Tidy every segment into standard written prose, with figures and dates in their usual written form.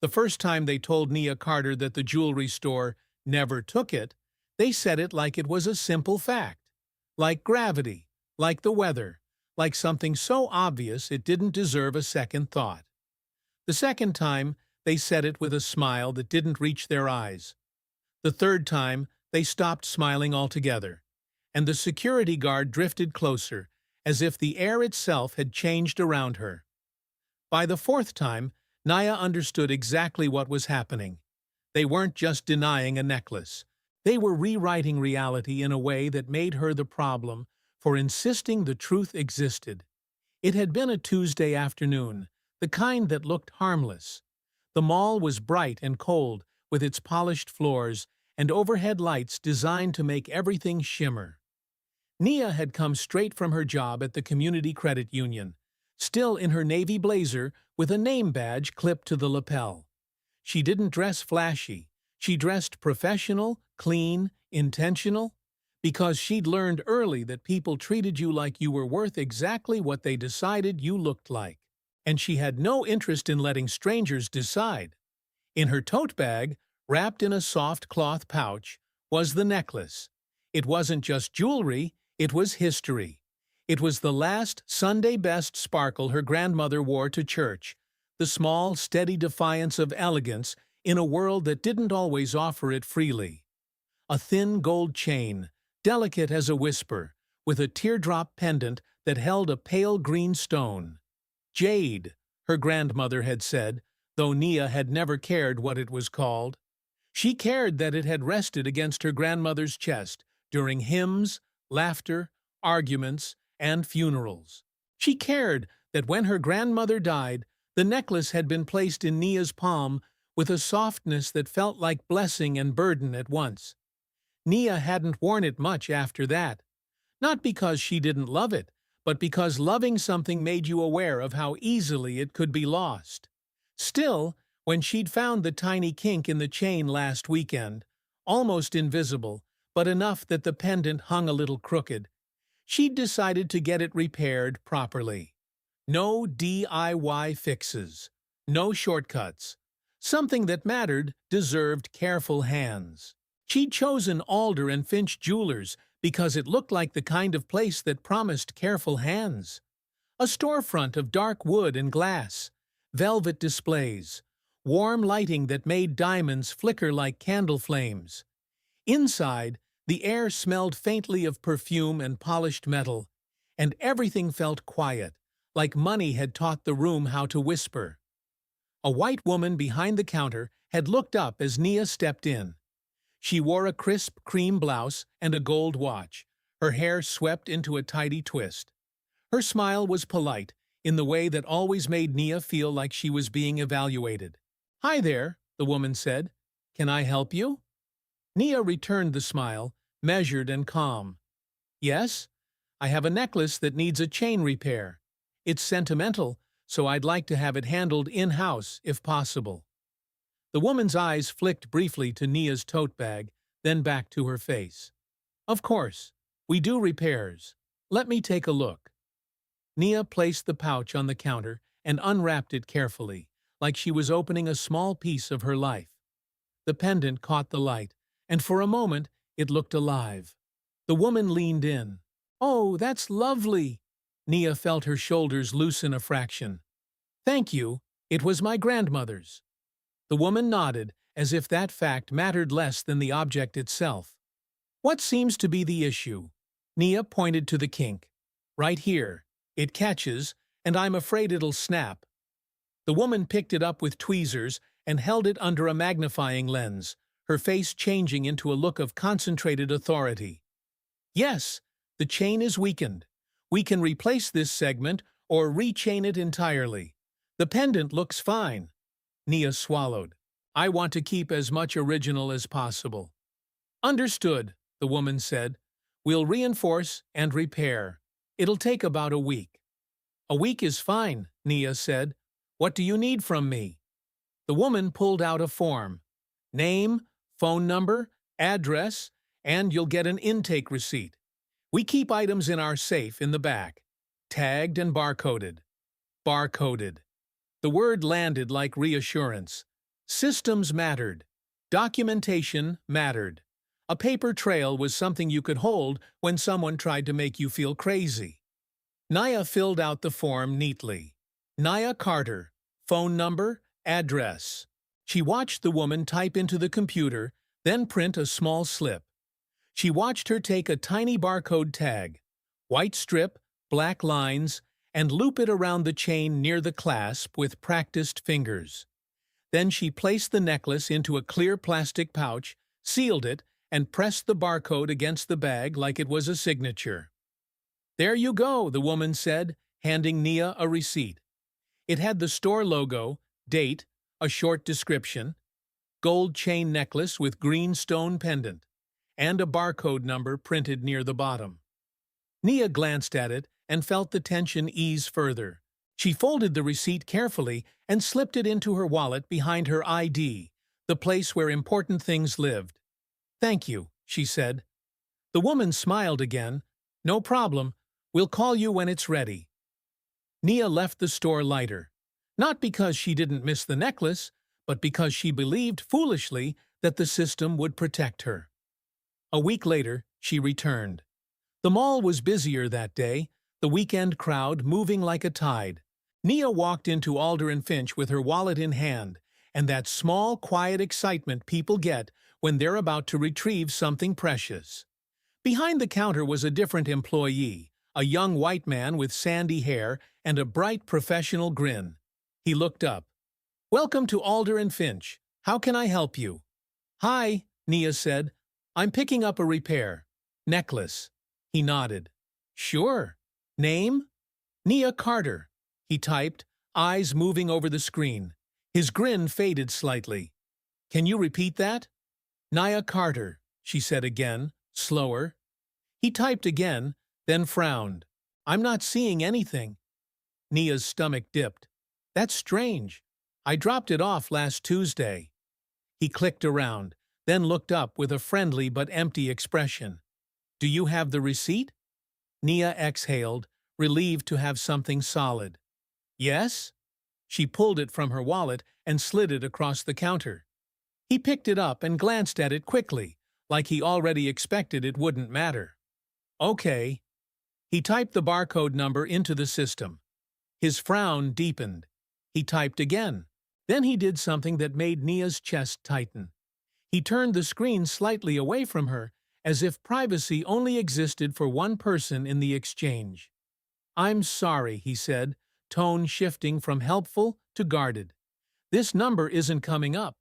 The first time they told Nia Carter that the jewelry store never took it, they said it like it was a simple fact. Like gravity, like the weather, like something so obvious it didn't deserve a second thought. The second time, they said it with a smile that didn't reach their eyes. The third time, they stopped smiling altogether, and the security guard drifted closer, as if the air itself had changed around her. By the fourth time, Naya understood exactly what was happening. They weren't just denying a necklace. They were rewriting reality in a way that made her the problem for insisting the truth existed. It had been a Tuesday afternoon, the kind that looked harmless. The mall was bright and cold, with its polished floors and overhead lights designed to make everything shimmer. Nia had come straight from her job at the Community Credit Union, still in her navy blazer with a name badge clipped to the lapel. She didn't dress flashy. She dressed professional, clean, intentional, because she'd learned early that people treated you like you were worth exactly what they decided you looked like. And she had no interest in letting strangers decide. In her tote bag, wrapped in a soft cloth pouch, was the necklace. It wasn't just jewelry, it was history. It was the last Sunday-best sparkle her grandmother wore to church, the small, steady defiance of elegance in a world that didn't always offer it freely. A thin gold chain, delicate as a whisper, with a teardrop pendant that held a pale green stone. Jade, her grandmother had said, though Nia had never cared what it was called. She cared that it had rested against her grandmother's chest during hymns, laughter, arguments, and funerals. She cared that when her grandmother died, the necklace had been placed in Nia's palm with a softness that felt like blessing and burden at once. Nia hadn't worn it much after that. Not because she didn't love it, but because loving something made you aware of how easily it could be lost. Still, when she'd found the tiny kink in the chain last weekend, almost invisible, but enough that the pendant hung a little crooked, she'd decided to get it repaired properly. No DIY fixes. No shortcuts. Something that mattered deserved careful hands. She'd chosen Alder and Finch Jewelers because it looked like the kind of place that promised careful hands. A storefront of dark wood and glass, velvet displays, warm lighting that made diamonds flicker like candle flames. Inside, the air smelled faintly of perfume and polished metal, and everything felt quiet, like money had taught the room how to whisper. A white woman behind the counter had looked up as Nia stepped in. She wore a crisp cream blouse and a gold watch, her hair swept into a tidy twist. Her smile was polite, in the way that always made Nia feel like she was being evaluated. "Hi there," the woman said. "Can I help you?" Nia returned the smile, measured and calm. "Yes, I have a necklace that needs a chain repair. It's sentimental, so I'd like to have it handled in-house, if possible." The woman's eyes flicked briefly to Nia's tote bag, then back to her face. "Of course, we do repairs. Let me take a look." Nia placed the pouch on the counter and unwrapped it carefully, like she was opening a small piece of her life. The pendant caught the light, and for a moment it looked alive. The woman leaned in. "Oh, that's lovely!" Nia felt her shoulders loosen a fraction. "Thank you. It was my grandmother's." The woman nodded, as if that fact mattered less than the object itself. "What seems to be the issue?" Nia pointed to the kink. "Right here. It catches, and I'm afraid it'll snap." The woman picked it up with tweezers and held it under a magnifying lens, her face changing into a look of concentrated authority. "Yes, the chain is weakened. We can replace this segment or rechain it entirely. The pendant looks fine." Nia swallowed. "I want to keep as much original as possible." "Understood," the woman said. "We'll reinforce and repair. It'll take about a week." "A week is fine," Nia said. "What do you need from me?" The woman pulled out a form. "Name, phone number, address, and you'll get an intake receipt. We keep items in our safe in the back. Tagged and barcoded." Barcoded. The word landed like reassurance. Systems mattered. Documentation mattered. A paper trail was something you could hold when someone tried to make you feel crazy. Nia filled out the form neatly. Nia Carter, phone number, address. She watched the woman type into the computer, then print a small slip. She watched her take a tiny barcode tag, white strip, black lines, and loop it around the chain near the clasp with practiced fingers. Then she placed the necklace into a clear plastic pouch, sealed it, and pressed the barcode against the bag like it was a signature. "There you go," the woman said, handing Nia a receipt. It had the store logo, date, a short description, gold chain necklace with green stone pendant, and a barcode number printed near the bottom. Nia glanced at it and felt the tension ease further. She folded the receipt carefully and slipped it into her wallet behind her ID, the place where important things lived. "Thank you," she said. The woman smiled again. "No problem. We'll call you when it's ready." Nia left the store lighter, not because she didn't miss the necklace, but because she believed foolishly that the system would protect her. A week later, she returned. The mall was busier that day, the weekend crowd moving like a tide. Nia walked into Alder and Finch with her wallet in hand, and that small, quiet excitement people get when they're about to retrieve something precious. Behind the counter was a different employee, a young white man with sandy hair and a bright professional grin. He looked up. "Welcome to Alder and Finch. How can I help you?" "Hi," Nia said. "I'm picking up a repair. Necklace." He nodded. "Sure. Name?" "Nia Carter." He typed, eyes moving over the screen. His grin faded slightly. "Can you repeat that?" "Nia Carter," she said again, slower. He typed again, then frowned. "I'm not seeing anything." Nia's stomach dipped. "That's strange. I dropped it off last Tuesday." He clicked around, then looked up with a friendly but empty expression. "Do you have the receipt?" Nia exhaled, relieved to have something solid. "Yes?" She pulled it from her wallet and slid it across the counter. He picked it up and glanced at it quickly, like he already expected it wouldn't matter. "Okay." He typed the barcode number into the system. His frown deepened. He typed again. Then he did something that made Nia's chest tighten. He turned the screen slightly away from her, as if privacy only existed for one person in the exchange. "I'm sorry," he said, tone shifting from helpful to guarded. "This number isn't coming up."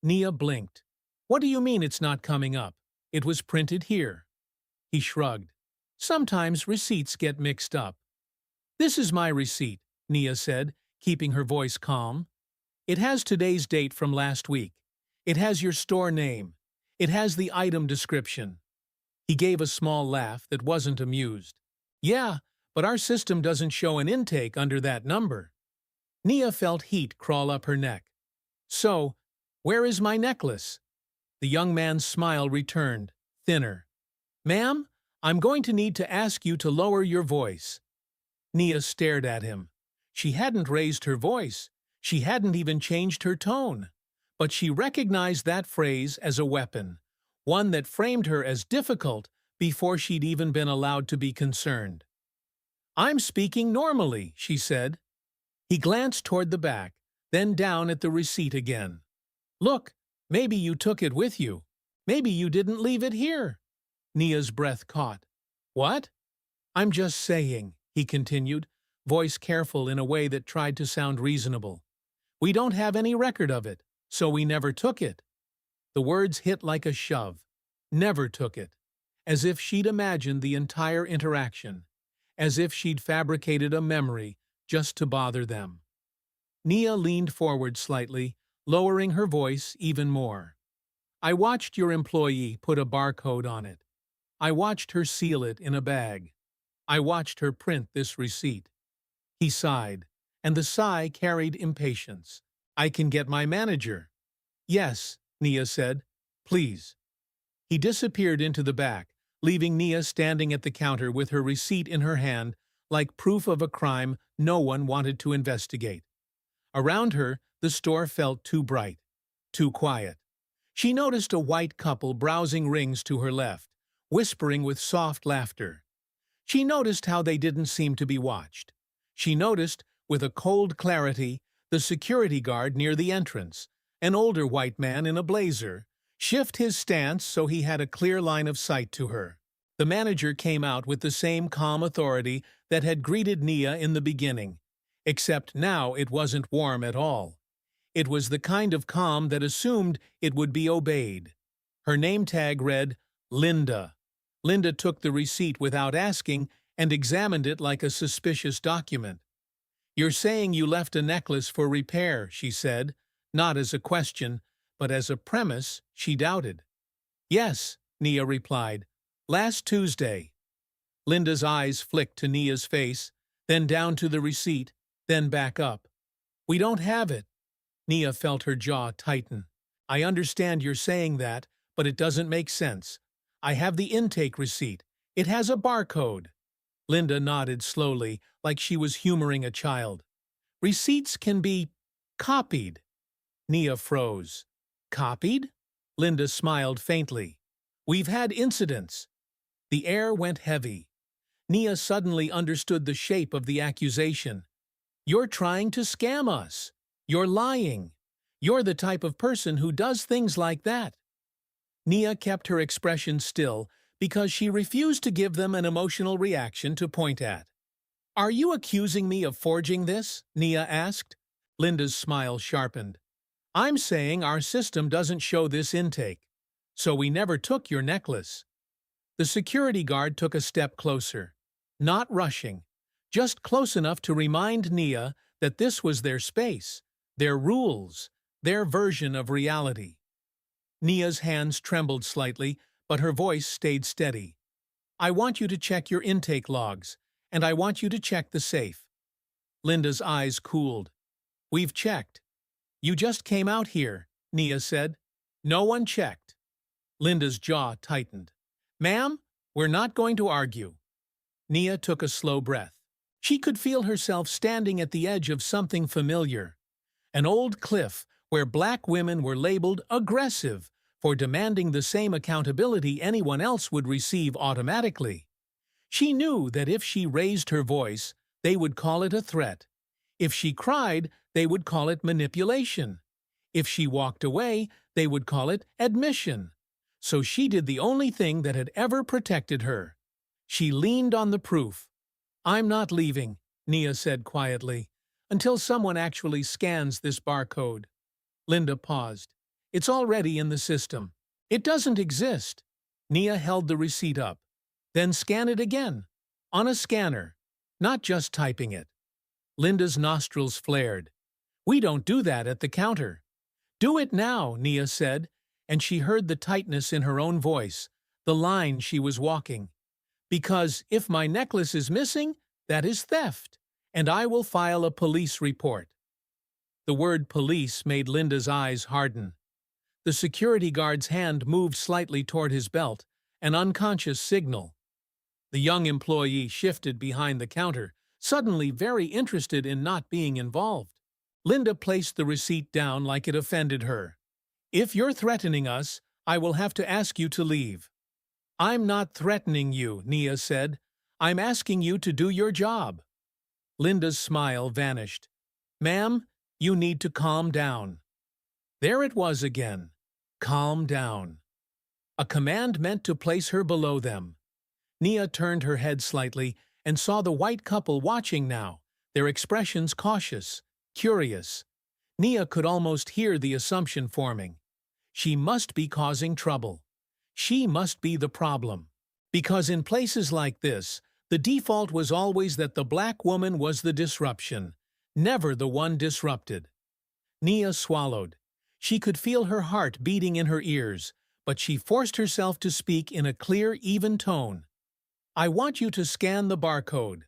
Nia blinked. "What do you mean it's not coming up? It was printed here." He shrugged. "Sometimes receipts get mixed up." "This is my receipt," Nia said, keeping her voice calm. "It has today's date from last week. It has your store name. It has the item description." He gave a small laugh that wasn't amused. "Yeah, but our system doesn't show an intake under that number." Nia felt heat crawl up her neck. "So, where is my necklace?" The young man's smile returned, thinner. "Ma'am, I'm going to need to ask you to lower your voice." Nia stared at him. She hadn't raised her voice. She hadn't even changed her tone. But she recognized that phrase as a weapon, one that framed her as difficult before she'd even been allowed to be concerned. "I'm speaking normally," she said. He glanced toward the back, then down at the receipt again. "Look, maybe you took it with you. Maybe you didn't leave it here." Nia's breath caught. "What?" "I'm just saying," he continued, voice careful in a way that tried to sound reasonable. "We don't have any record of it, so we never took it." The words hit like a shove. Never took it. As if she'd imagined the entire interaction. As if she'd fabricated a memory just to bother them. Nia leaned forward slightly, lowering her voice even more. "I watched your employee put a barcode on it. I watched her seal it in a bag. I watched her print this receipt." He sighed, and the sigh carried impatience. "I can get my manager." "Yes," Nia said. "Please." He disappeared into the back, leaving Nia standing at the counter with her receipt in her hand, like proof of a crime no one wanted to investigate. Around her, the store felt too bright. too quiet. She noticed a white couple browsing rings to her left, whispering with soft laughter. She noticed how they didn't seem to be watched. She noticed, with a cold clarity, the security guard near the entrance, an older white man in a blazer, shift his stance so he had a clear line of sight to her. The manager came out with the same calm authority that had greeted Nia in the beginning, except now it wasn't warm at all. It was the kind of calm that assumed it would be obeyed. Her name tag read, Linda. Linda took the receipt without asking and examined it like a suspicious document. "You're saying you left a necklace for repair," she said, not as a question, but as a premise she doubted. "Yes," Nia replied. "Last Tuesday." Linda's eyes flicked to Nia's face, then down to the receipt, then back up. "We don't have it." Nia felt her jaw tighten. "I understand you're saying that, but it doesn't make sense. I have the intake receipt. It has a barcode." Linda nodded slowly, like she was humoring a child. "Receipts can be copied." Nia froze. "Copied?" Linda smiled faintly. "We've had incidents." The air went heavy. Nia suddenly understood the shape of the accusation. "You're trying to scam us. You're lying. You're the type of person who does things like that." Nia kept her expression still because she refused to give them an emotional reaction to point at. "Are you accusing me of forging this?" Nia asked. Linda's smile sharpened. "I'm saying our system doesn't show this intake, so we never took your necklace." The security guard took a step closer, not rushing, just close enough to remind Nia that this was their space, their rules, their version of reality. Nia's hands trembled slightly, but her voice stayed steady. "I want you to check your intake logs, and I want you to check the safe." Linda's eyes cooled. "We've checked." "You just came out here," Nia said. "No one checked." Linda's jaw tightened. "Ma'am, we're not going to argue." Nia took a slow breath. She could feel herself standing at the edge of something familiar. An old cliff where black women were labeled aggressive for demanding the same accountability anyone else would receive automatically. She knew that if she raised her voice, they would call it a threat. If she cried, they would call it manipulation. If she walked away, they would call it admission. So she did the only thing that had ever protected her. She leaned on the proof. "I'm not leaving," Nia said quietly, "until someone actually scans this barcode." Linda paused. "It's already in the system." "It doesn't exist." Nia held the receipt up. "Then scan it again. On a scanner. Not just typing it." Linda's nostrils flared. "We don't do that at the counter." "Do it now," Nia said, and she heard the tightness in her own voice, the line she was walking. "Because if my necklace is missing, that is theft, and I will file a police report." The word police made Linda's eyes harden. The security guard's hand moved slightly toward his belt, an unconscious signal. The young employee shifted behind the counter, suddenly very interested in not being involved. Linda placed the receipt down like it offended her. "If you're threatening us, I will have to ask you to leave." "I'm not threatening you," Nia said. "I'm asking you to do your job." Linda's smile vanished. "Ma'am, you need to calm down." There it was again. Calm down. A command meant to place her below them. Nia turned her head slightly and saw the white couple watching now, their expressions cautious, curious. Nia could almost hear the assumption forming. She must be causing trouble. She must be the problem. Because in places like this, the default was always that the black woman was the disruption, never the one disrupted. Nia swallowed. She could feel her heart beating in her ears, but she forced herself to speak in a clear, even tone. "I want you to scan the barcode.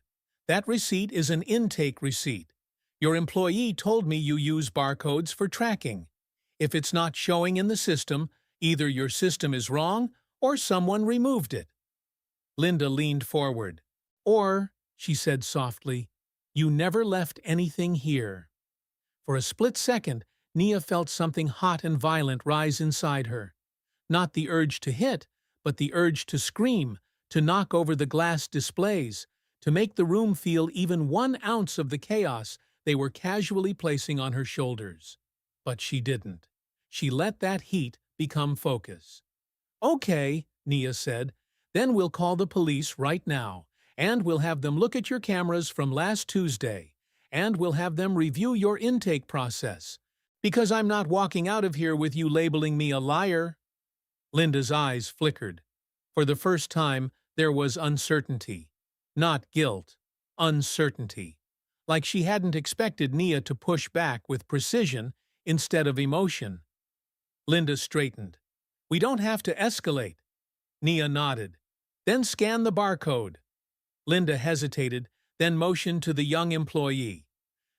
That receipt is an intake receipt. Your employee told me you use barcodes for tracking. If it's not showing in the system, either your system is wrong or someone removed it." Linda leaned forward. "Or," she said softly, "you never left anything here." For a split second, Nia felt something hot and violent rise inside her. Not the urge to hit, but the urge to scream, to knock over the glass displays, to make the room feel even 1 ounce of the chaos they were casually placing on her shoulders. But she didn't. She let that heat become focus. "Okay," Nia said, "then we'll call the police right now, and we'll have them look at your cameras from last Tuesday, and we'll have them review your intake process, because I'm not walking out of here with you labeling me a liar." Linda's eyes flickered. For the first time, there was uncertainty. Not guilt, uncertainty. Like she hadn't expected Nia to push back with precision instead of emotion. Linda straightened. "We don't have to escalate." Nia nodded. "Then scan the barcode." Linda hesitated, then motioned to the young employee.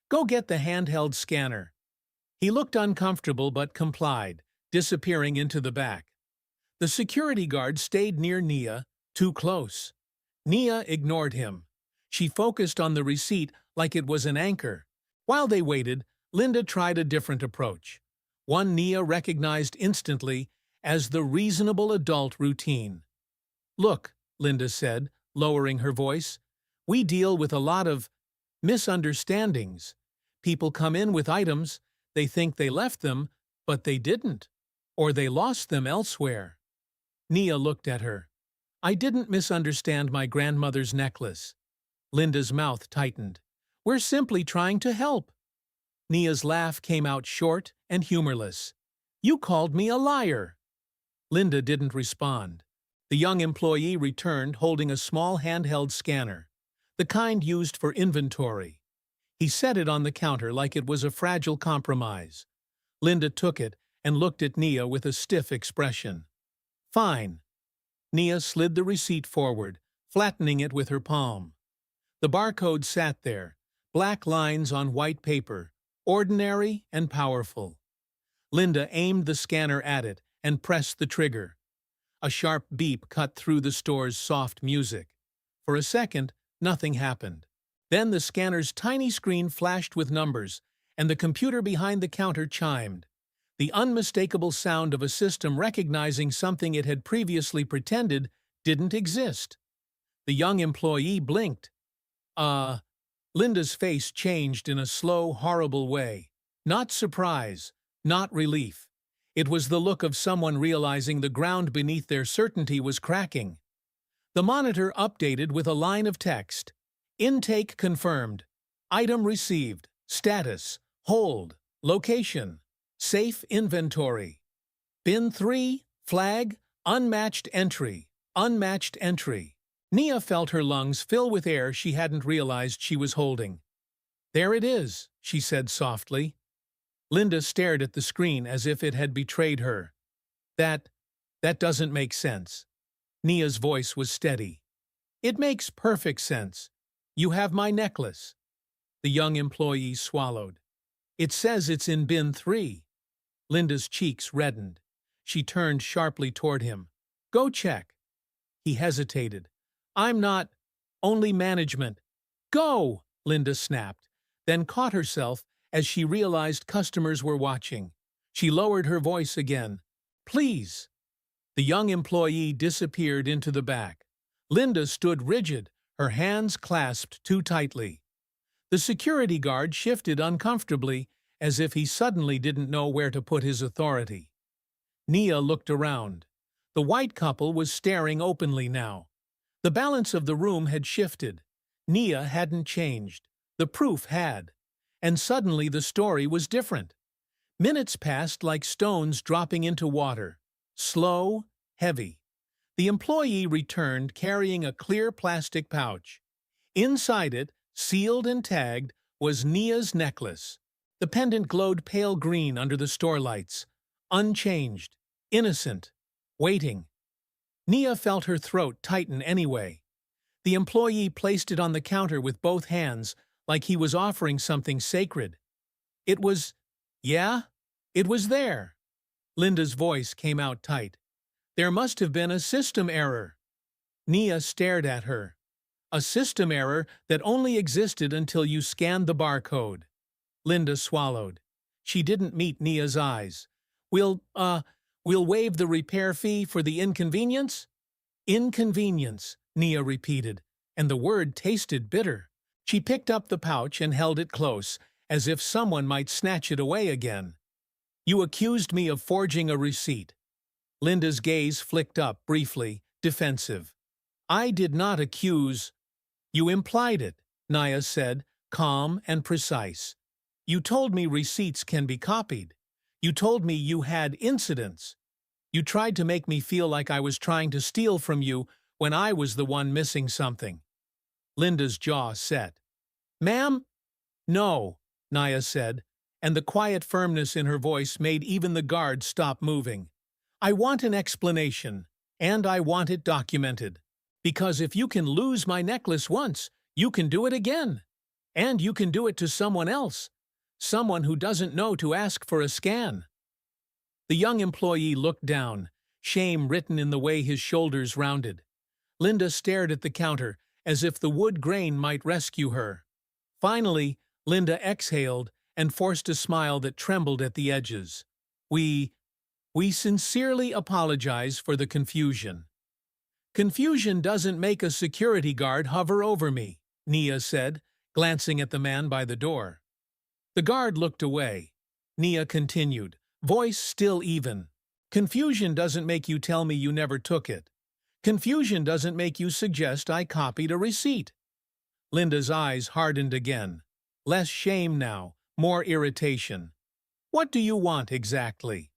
"Go get the handheld scanner." He looked uncomfortable but complied, disappearing into the back. The security guard stayed near Nia, too close. Nia ignored him. She focused on the receipt like it was an anchor. While they waited, Linda tried a different approach. One Nia recognized instantly as the reasonable adult routine. "Look," Linda said, lowering her voice, "we deal with a lot of misunderstandings. People come in with items, they think they left them, but they didn't, or they lost them elsewhere." Nia looked at her. "I didn't misunderstand my grandmother's necklace." Linda's mouth tightened. "We're simply trying to help." Nia's laugh came out short and humorless. "You called me a liar." Linda didn't respond. The young employee returned holding a small handheld scanner, the kind used for inventory. He set it on the counter like it was a fragile compromise. Linda took it and looked at Nia with a stiff expression. "Fine." Nia slid the receipt forward, flattening it with her palm. The barcode sat there, black lines on white paper, ordinary and powerful. Linda aimed the scanner at it and pressed the trigger. A sharp beep cut through the store's soft music. For a second, nothing happened. Then the scanner's tiny screen flashed with numbers, and the computer behind the counter chimed. The unmistakable sound of a system recognizing something it had previously pretended didn't exist. The young employee blinked. Linda's face changed in a slow, horrible way. Not surprise, not relief. It was the look of someone realizing the ground beneath their certainty was cracking. The monitor updated with a line of text. "Intake confirmed. Item received. Status. Hold. Location. Safe inventory. Bin 3. Flag. Unmatched entry. Unmatched entry." Nia felt her lungs fill with air she hadn't realized she was holding. "There it is," she said softly. Linda stared at the screen as if it had betrayed her. That doesn't make sense." Nia's voice was steady. "It makes perfect sense. You have my necklace." The young employee swallowed. "It says it's in bin 3. Linda's cheeks reddened. She turned sharply toward him. "Go check." He hesitated. "I'm not. Only management." "Go!" Linda snapped, then caught herself as she realized customers were watching. She lowered her voice again. "Please." The young employee disappeared into the back. Linda stood rigid, her hands clasped too tightly. The security guard shifted uncomfortably, as if he suddenly didn't know where to put his authority. Nia looked around. The white couple was staring openly now. The balance of the room had shifted. Nia hadn't changed. The proof had. And suddenly the story was different. Minutes passed like stones dropping into water. Slow, heavy. The employee returned carrying a clear plastic pouch. Inside it, sealed and tagged, was Nia's necklace. The pendant glowed pale green under the store lights. Unchanged. Innocent. Waiting. Nia felt her throat tighten anyway. The employee placed it on the counter with both hands, like he was offering something sacred. It was there. Linda's voice came out tight. There must have been a system error. Nia stared at her. A system error that only existed until you scanned the barcode. Linda swallowed. She didn't meet Nia's eyes. We'll waive the repair fee for the inconvenience? Inconvenience, Nia repeated, and the word tasted bitter. She picked up the pouch and held it close, as if someone might snatch it away again. You accused me of forging a receipt. Linda's gaze flicked up briefly, defensive. I did not accuse. You implied it, Nia said, calm and precise. You told me receipts can be copied. You told me you had incidents. You tried to make me feel like I was trying to steal from you when I was the one missing something. Linda's jaw set. Ma'am? No, Nia said, and the quiet firmness in her voice made even the guards stop moving. I want an explanation, and I want it documented. Because if you can lose my necklace once, you can do it again. And you can do it to someone else. Someone who doesn't know to ask for a scan. The young employee looked down, shame written in the way his shoulders rounded. Linda stared at the counter, as if the wood grain might rescue her. Finally, Linda exhaled and forced a smile that trembled at the edges. We sincerely apologize for the confusion. Confusion doesn't make a security guard hover over me, Nia said, glancing at the man by the door. The guard looked away. Nia continued, voice still even. Confusion doesn't make you tell me you never took it. Confusion doesn't make you suggest I copied a receipt. Linda's eyes hardened again. Less shame now, more irritation. What do you want exactly?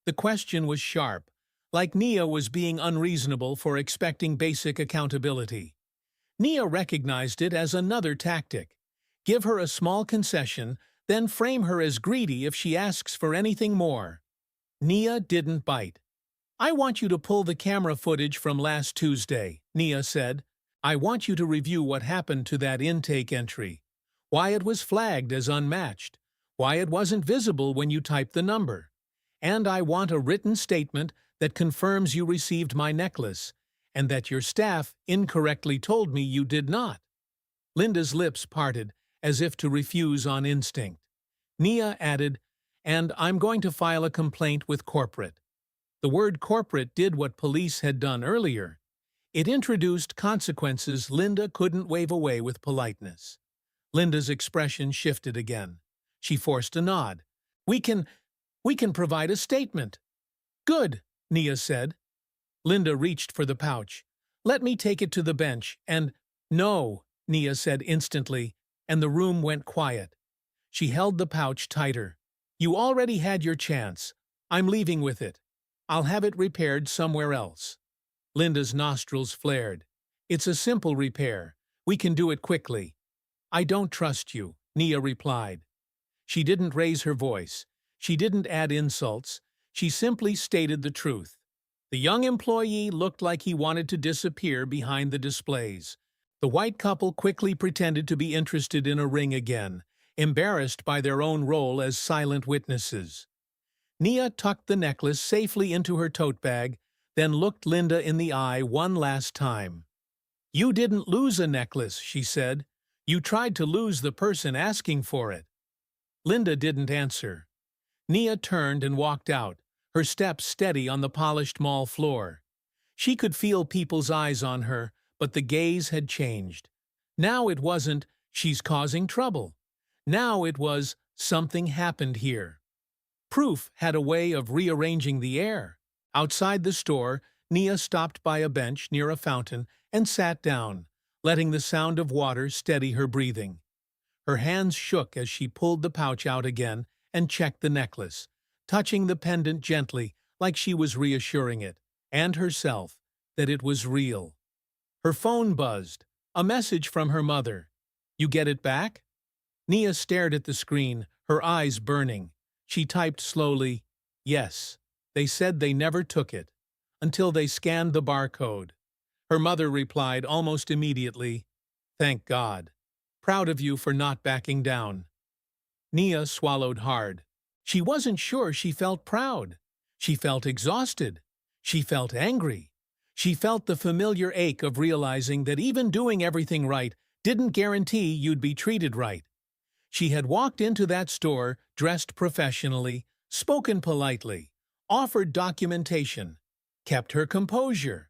The question was sharp, like Nia was being unreasonable for expecting basic accountability. Nia recognized it as another tactic. Give her a small concession, then frame her as greedy if she asks for anything more. Nia didn't bite. I want you to pull the camera footage from last Tuesday, Nia said. I want you to review what happened to that intake entry. Why it was flagged as unmatched. Why it wasn't visible when you typed the number. And I want a written statement that confirms you received my necklace, and that your staff incorrectly told me you did not. Linda's lips parted, as if to refuse on instinct. Nia added, and I'm going to file a complaint with corporate. The word corporate did what police had done earlier. It introduced consequences Linda couldn't wave away with politeness. Linda's expression shifted again. She forced a nod. We can provide a statement. Good, Nia said. Linda reached for the pouch. Let me take it to the bench, and… No, Nia said instantly, and the room went quiet. She held the pouch tighter. You already had your chance. I'm leaving with it. I'll have it repaired somewhere else. Linda's nostrils flared. It's a simple repair. We can do it quickly. I don't trust you, Nia replied. She didn't raise her voice. She didn't add insults. She simply stated the truth. The young employee looked like he wanted to disappear behind the displays. The white couple quickly pretended to be interested in a ring again, embarrassed by their own role as silent witnesses. Nia tucked the necklace safely into her tote bag, then looked Linda in the eye one last time. You didn't lose a necklace, she said. You tried to lose the person asking for it. Linda didn't answer. Nia turned and walked out, her steps steady on the polished mall floor. She could feel people's eyes on her, but the gaze had changed. Now it wasn't, she's causing trouble. Now it was, something happened here. Proof had a way of rearranging the air. Outside the store, Nia stopped by a bench near a fountain and sat down, letting the sound of water steady her breathing. Her hands shook as she pulled the pouch out again and checked the necklace, touching the pendant gently like she was reassuring it, and herself, that it was real. Her phone buzzed. A message from her mother. You get it back? Nia stared at the screen, her eyes burning. She typed slowly, yes. They said they never took it, until they scanned the barcode. Her mother replied almost immediately, thank God. Proud of you for not backing down. Nia swallowed hard. She wasn't sure she felt proud. She felt exhausted. She felt angry. She felt the familiar ache of realizing that even doing everything right didn't guarantee you'd be treated right. She had walked into that store dressed professionally, spoken politely, offered documentation, kept her composure.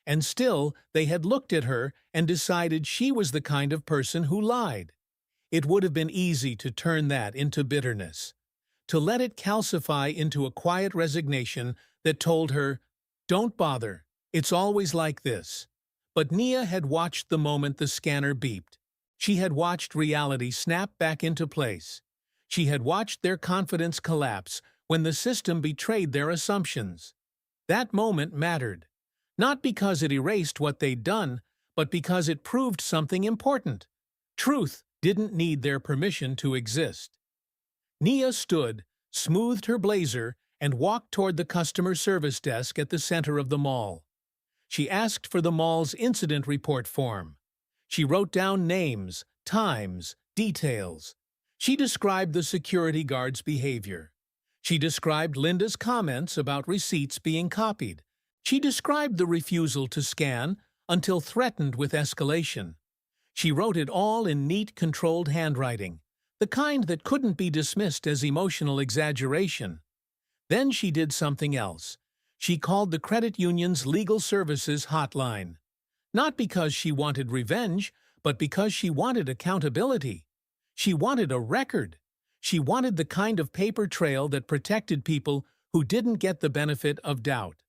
And still, they had looked at her and decided she was the kind of person who lied. It would have been easy to turn that into bitterness, to let it calcify into a quiet resignation that told her, "Don't bother, it's always like this." But Nia had watched the moment the scanner beeped. She had watched reality snap back into place. She had watched their confidence collapse when the system betrayed their assumptions. That moment mattered, not because it erased what they'd done, but because it proved something important. Truth didn't need their permission to exist. Nia stood, smoothed her blazer, and walked toward the customer service desk at the center of the mall. She asked for the mall's incident report form. She wrote down names, times, details. She described the security guard's behavior. She described Linda's comments about receipts being copied. She described the refusal to scan until threatened with escalation. She wrote it all in neat, controlled handwriting, the kind that couldn't be dismissed as emotional exaggeration. Then she did something else. She called the credit union's legal services hotline. Not because she wanted revenge, but because she wanted accountability. She wanted a record. She wanted the kind of paper trail that protected people who didn't get the benefit of doubt.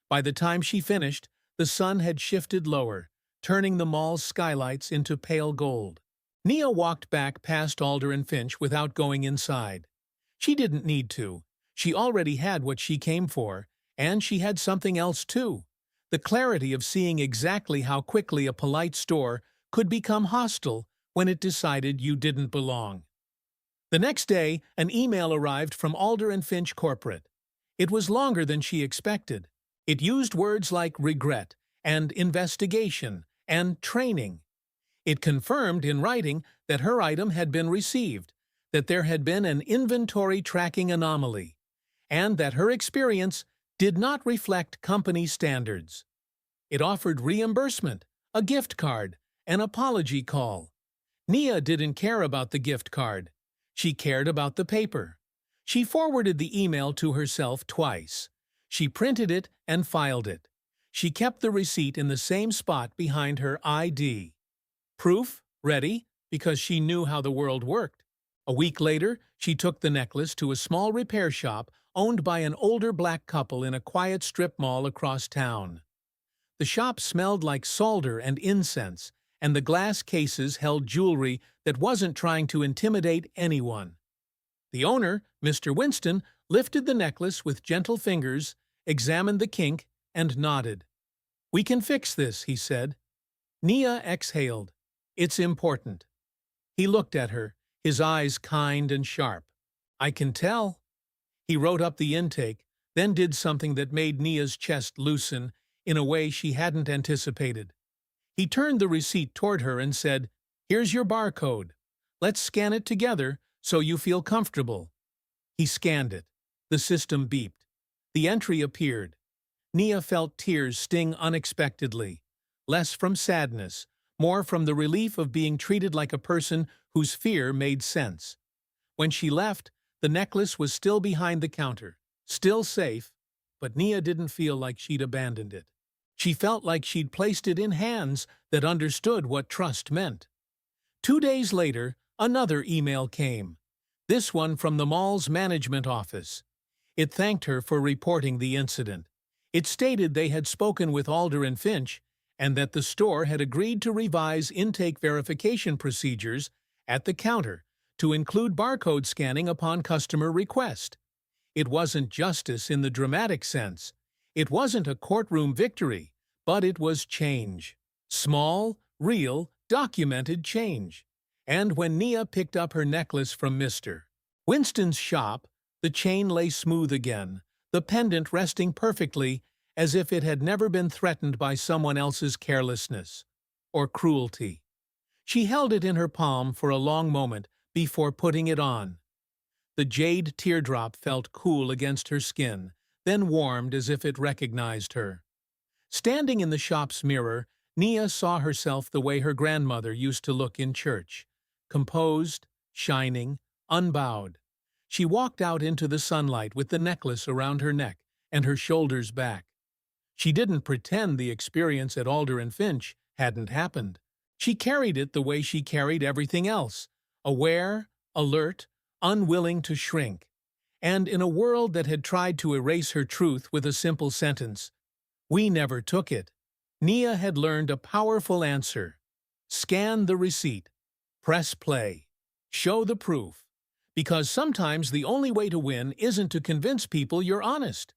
By the time she finished, the sun had shifted lower, turning the mall's skylights into pale gold. Nia walked back past Alder and Finch without going inside. She didn't need to. She already had what she came for, and she had something else too. The clarity of seeing exactly how quickly a polite store could become hostile when it decided you didn't belong. The next day, an email arrived from Alder and Finch Corporate. It was longer than she expected. It used words like regret and investigation and training. It confirmed in writing that her item had been received, that there had been an inventory tracking anomaly, and that her experience did not reflect company standards. It offered reimbursement, a gift card, an apology call. Nia didn't care about the gift card. She cared about the paper. She forwarded the email to herself twice. She printed it and filed it. She kept the receipt in the same spot behind her ID. Proof, ready, because she knew how the world worked. A week later, she took the necklace to a small repair shop owned by an older black couple in a quiet strip mall across town. The shop smelled like solder and incense, and the glass cases held jewelry that wasn't trying to intimidate anyone. The owner, Mr. Winston, lifted the necklace with gentle fingers, examined the kink, and nodded. "We can fix this," he said. Nia exhaled. "It's important." He looked at her, his eyes kind and sharp. "I can tell." He wrote up the intake, then did something that made Nia's chest loosen in a way she hadn't anticipated. He turned the receipt toward her and said, "Here's your barcode. Let's scan it together so you feel comfortable." He scanned it. The system beeped. The entry appeared. Nia felt tears sting unexpectedly, less from sadness, more from the relief of being treated like a person whose fear made sense. When she left, the necklace was still behind the counter, still safe, but Nia didn't feel like she'd abandoned it. She felt like she'd placed it in hands that understood what trust meant. 2 days later, another email came, this one from the mall's management office. It thanked her for reporting the incident. It stated they had spoken with Alder and Finch and that the store had agreed to revise intake verification procedures at the counter to include barcode scanning upon customer request. It wasn't justice in the dramatic sense. It wasn't a courtroom victory, but it was change. Small, real, documented change. And when Nia picked up her necklace from Mr. Winston's shop, the chain lay smooth again, the pendant resting perfectly as if it had never been threatened by someone else's carelessness or cruelty. She held it in her palm for a long moment before putting it on. The jade teardrop felt cool against her skin, then warmed as if it recognized her. Standing in the shop's mirror, Nia saw herself the way her grandmother used to look in church, composed, shining, unbowed. She walked out into the sunlight with the necklace around her neck and her shoulders back. She didn't pretend the experience at Alder and Finch hadn't happened. She carried it the way she carried everything else, aware, alert, unwilling to shrink. And in a world that had tried to erase her truth with a simple sentence, "We never took it," Nia had learned a powerful answer. Scan the receipt. Press play. Show the proof. Because sometimes the only way to win isn't to convince people you're honest.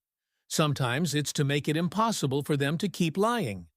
Sometimes it's to make it impossible for them to keep lying.